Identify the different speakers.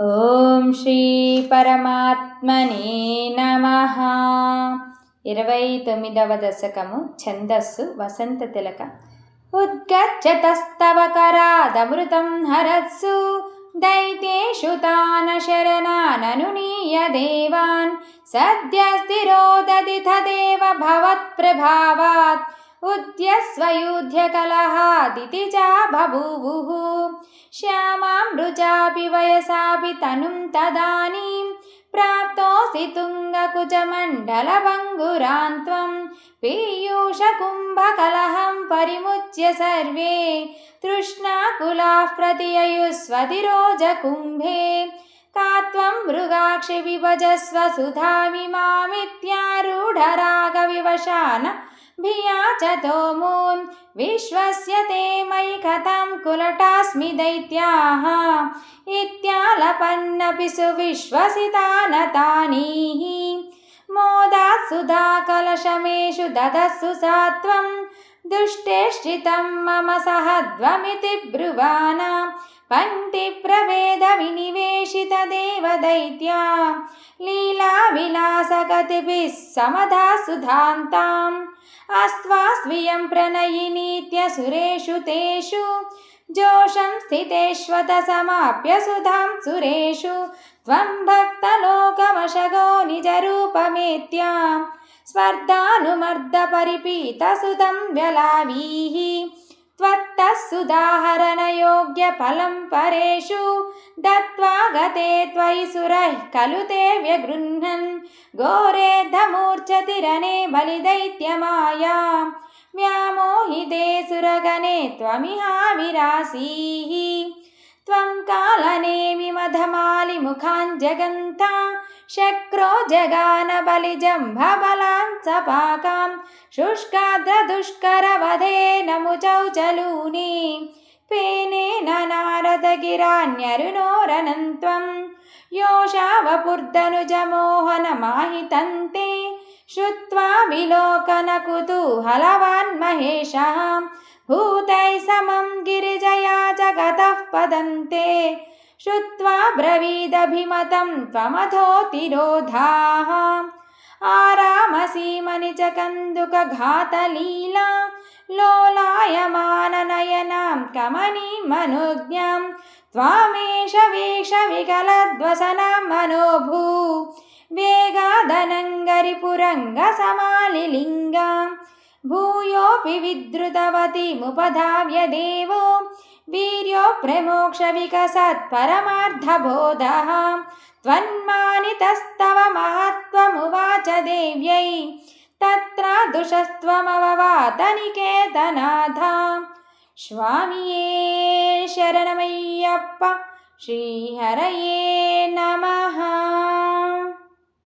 Speaker 1: ఓం శ్రీ పరమాత్మనే నమః. 29వ దశకము. ఛందస్సు వసంత తిలక. ఉద్గచ్చతస్తవ కరాదమృతం హరత్సు దైతేషు తాన శరణాననునీయ దేవాన్ సద్యస్థిరోదతి తదేవ భవత్ప్రభావాత్ ఉద్యస్వయుధ్య కలహాదితి చా బభూవుః. శ్యామాం రుచాపి వయసాపి తనుం తదానీం ప్రాప్తోసి తుంగకుచమండలభంగురాన్ త్వం పీయూషకుంభకలహం పరిముచ్య సర్వే తృష్ణాకులాః ప్రతియయుస్వతిరోజకుంభే. का त्वं मृगाक्षि विभजस्व सुधामिमामित्यारूढरागविवशान भिया च तोमून् विश्वस्य ते मयि कथं कुलटास्मि दैत्याः इत्यालपन्नपि सुविश्वसितानतानीः. मोदात् सुधाकलशमेषु ददस्सु सा त्वं दुष्टेष्टितं मम सहध्वमिति ब्रुवाना पङ्क्तिप्रभेदविनिवेशितदेवदैत्या लीलाविलासगतिभिः समधा सुधान्ताम् अस्त्वा स्वीयं प्रणयिनीत्यसुरेषु तेषु जोषं स्थितेष्वत समाप्य सुधां सुरेषु त्वं भक्तलोकमशगो निजरूपमेत्या स्पर्धानुमर्दपरिपीतसुतं व्यलावीः. त्वत्तः सुदाहरणयोग्यफलं परेषु दत्त्वा गते त्वयि सुरैः खलु ते व्यगृह्णन् घोरेद्धमूर्च्छतिरणे बलिदैत्यमाया व्यामोहिते सुरगणे त्वमिहाविरासीः. त्वं कालनेमिमधमालिमुखान् जगन्ता शक्रो जगान बलिजम्भबलां सपाकां शुष्काद्रदुष्करवधेन मुचौ चलूनि पेनेन नारदगिरान्यरुणोरनन्त्वं योषावपुर्धनुजमोहनमाहितन्ते श्रुत्वा विलोकनकुतूहलवान् महेशः भूतैः समं गिरिजया जगतः पदन्ते श्रुत्वा ब्रवीदभिमतं त्वमधोतिरोधाः. आरामसीमनिचकन्दुकघातलीला लोलायमाननयनां कमनीमनुज्ञां त्वामेष वीक्षविकलद्वसनां मनोभू वेगादनङ्गरिपुरङ्गसमालिलिङ्गां भूयोऽपि विद्रुतवतीमुपधाव्य देवो वीर्यो प्रमोक्षविकसत्परमार्थबोधः. त्वन्मानितस्तव महत्त्वमुवाच देव्यै तत्र दुषस्त्वमववात निकेतनाथ. स्वामिये शरणमय्यप्प श्रीहरये नमः.